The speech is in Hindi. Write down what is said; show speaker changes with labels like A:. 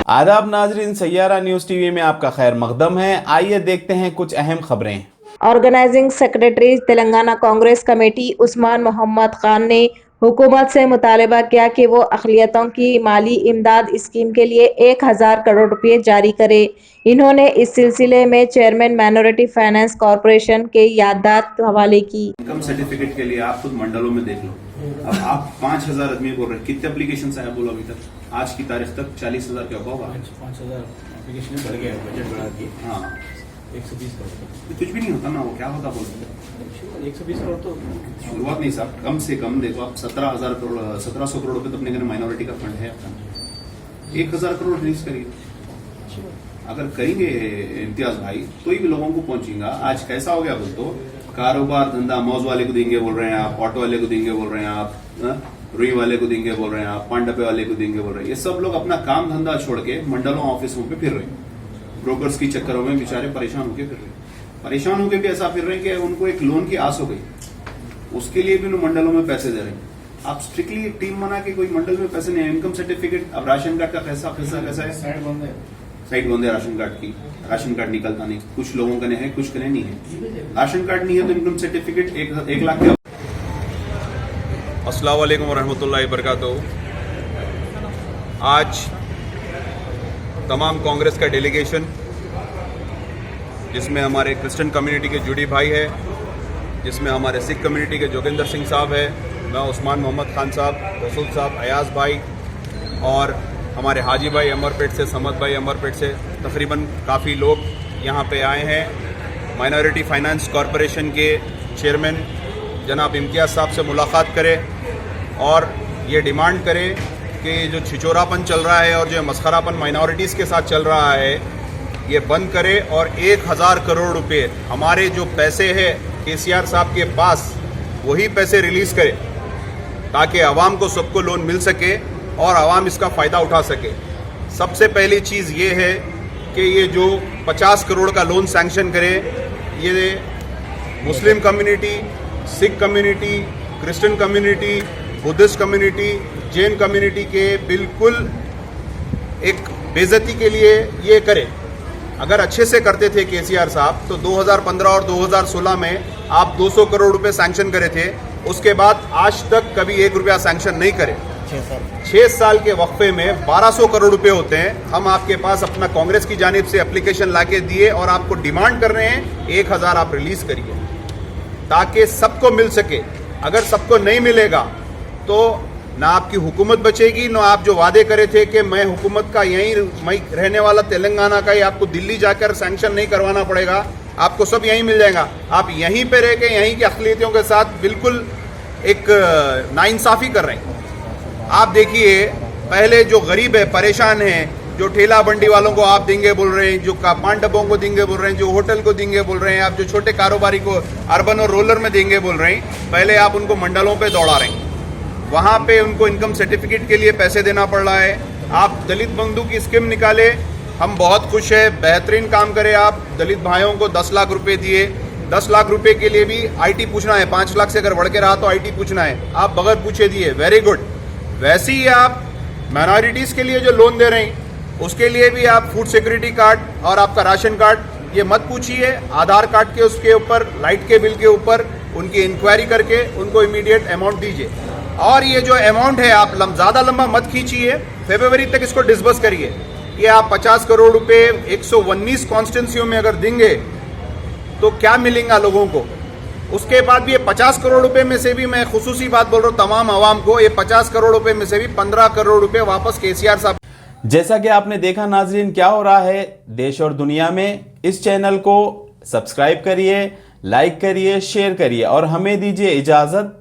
A: आदाब नाजरीन, सैयारा न्यूज टीवी में आपका खैर मकदम है। आइए देखते हैं कुछ अहम खबरें।
B: Organising secretary Telangana Congress committee Usman Mohammed Khan ने हुकूमत से मुतालबा किया कि वो अक़लियतों की माली इमदाद स्कीम के लिए 1000 करोड़ रुपए जारी करे। इन्होंने इस सिलसिले में चेयरमैन माइनॉरिटी फाइनेंस कॉरपोरेशन के याददाश्त हवाले की।
C: इनकम सर्टिफिकेट के लिए आप खुद मंडलों में देख लो। अब आप 5000 आदमी बोल रहे हैं, कितने एप्लीकेशन आया बोलो अभी तक? आज की तारीख तक 40,000 क्या होगा?
D: 5000 एप्लीकेशन बढ़ गया, बजट बढ़ा दिए।
C: हाँ,
D: 120 करोड़
C: कुछ भी नहीं होता ना, वो क्या होता बोलते?
D: 120 करोड़ तो
C: शुरुआत नहीं साहब, कम से कम देखो आप 17,000 करोड़ 1700 करोड़ रुपए तो अपने घर माइनॉरिटी का फंड है अपना। 1000 करोड़ रिलीज करिए। अगर करेंगे इम्तियाज भाई तो ही भी लोगों को पहुंचेगा। आज कैसा हो गया बोल तो, कारोबार धंधा मौज वाले को देंगे बोल रहे हैं आप, ऑटो वाले को देंगे बोल रहे हैं आप, रुई वाले को देंगे बोल रहे हैं आप, पांडपे वाले को देंगे बोल रहे हैं। ये सब लोग अपना काम धंधा छोड़ के मंडलों ऑफिसों पे फिर रहे हैं। ब्रोकर्स की चक्करों में बेचारे परेशान होकर फिर रहे हैं। परेशान होकर भी ऐसा फिर रहे हैं कि उनको एक लोन की आस हो गई, उसके लिए भी उन्हें मंडलों में पैसे दे रहे हैं। आप स्ट्रिक्टली एक टीम बना के कोई मंडल में पैसे नहीं है। इनकम सर्टिफिकेट, अब राशन कार्ड का कैसा कैसा है? साइड बंद है राशन कार्ड की। राशन कार्ड निकलता नहीं, कुछ लोगों का है, कुछ का नहीं है। राशन कार्ड नहीं है तो इनकम सर्टिफिकेट 1 लाख का।
E: अस्सलाम वालेकुम वरहमतुल्लाहि वबरकातुहू। आज तमाम कांग्रेस का डेलीगेशन, जिसमें हमारे क्रिश्चियन कम्युनिटी के जुड़ी भाई है, जिसमें हमारे सिख कम्युनिटी के जोगिंदर सिंह साहब है, मैं उस्मान मोहम्मद खान साहब, रसूल साहब, अयाज भाई और हमारे हाजी भाई अमरपेट से, समद भाई अमरपेट से, तकरीबन काफ़ी लोग यहाँ पे आए हैं। माइनॉरिटी फाइनेंस कॉरपोरेशन के चेयरमैन जनाब इम्तियाज़ साहब से मुलाकात करें और ये डिमांड करें कि जो छिचोरापन चल रहा है और जो मस्खरापन माइनॉरिटीज़ के साथ चल रहा है ये बंद करे और 1000 करोड़ रुपए हमारे जो पैसे हैं केसीआर साहब के पास वही पैसे रिलीज़ करे ताकि आवाम को सबको लोन मिल सके और आवाम इसका फ़ायदा उठा सके। सबसे पहली चीज़ ये है कि ये जो 50 करोड़ का लोन सैंक्शन करे, ये Muslim community, Sikh community, Christian community, Buddhist community, Jain community के बिल्कुल एक बेइज्जती के लिए ये करे। अगर अच्छे से करते थे केसीआर साहब तो 2015 और 2016 में आप 200 करोड़ रुपए सैंक्शन करे थे, उसके बाद आज तक कभी 1 रुपया सैंक्शन नहीं करे। 6 साल के वक्फे में 1200 करोड़ रुपए होते हैं। हम आपके पास अपना कांग्रेस की जानिब से एप्लीकेशन लाके दिए और आपको डिमांड कर रहे हैं 1000 आप रिलीज करिए ताकि सबको मिल सके। अगर सबको नहीं मिलेगा तो ना आपकी हुकूमत बचेगी, ना आप जो वादे करे थे कि मैं हुकूमत का यहीं मैं रहने वाला तेलंगाना का ही, आपको दिल्ली जाकर सैंक्शन नहीं करवाना पड़ेगा, आपको सब यहीं मिल जाएगा। आप यहीं पे रह के यहीं की अक़लियतों के साथ बिल्कुल एक नाइंसाफ़ी कर रहे हैं। आप देखिए, पहले जो गरीब है, परेशान है, जो ठेला बंडी वालों को आप देंगे बोल रहे हैं, जो पान डब्बों को देंगे बोल रहे हैं, जो होटल को देंगे बोल रहे हैं, आप जो छोटे कारोबारी को अर्बन और रूरल में देंगे बोल रहे हैं, पहले आप उनको मंडलों पे दौड़ा रहे हैं। वहाँ पे उनको इनकम सर्टिफिकेट के लिए पैसे देना पड़ रहा है। आप दलित बंधु की स्कीम निकाले, हम बहुत खुश है, बेहतरीन काम करे। आप दलित भाइयों को 10 लाख रुपए दिए। 10 लाख रुपए के लिए भी आईटी पूछना है, 5 लाख से अगर बढ़ के रहा तो आईटी पूछना है, आप बगैर पूछे दिए, वेरी गुड। वैसे ही आप माइनॉरिटीज़ के लिए जो लोन दे रहे हैं उसके लिए भी आप फूड सिक्योरिटी कार्ड और आपका राशन कार्ड ये मत पूछिए, आधार कार्ड के उसके ऊपर, लाइट के बिल के ऊपर उनकी इंक्वायरी करके उनको इमीडिएट अमाउंट दीजिए। और ये जो अमाउंट है आप ज़्यादा लंबा मत खींचिए, फरवरी तक इसको डिस्बर्स करिए। ये आप 50 करोड़ रुपए 119 कॉन्स्टिट्यूंसियों में अगर देंगे तो क्या मिलेगा लोगों को। उसके बाद भी ये 50 करोड़ रुपए में से भी मैं खुसूसी बात बोल रहा हूँ तमाम आवाम को, ये 50 करोड़ रुपए में से भी 15 करोड़ रुपए वापस केसीआर साहब।
A: जैसा कि आपने देखा नाजरीन क्या हो रहा है देश और दुनिया में, इस चैनल को सब्सक्राइब करिए, लाइक करिए, शेयर करिए और हमें दीजिए इजाजत।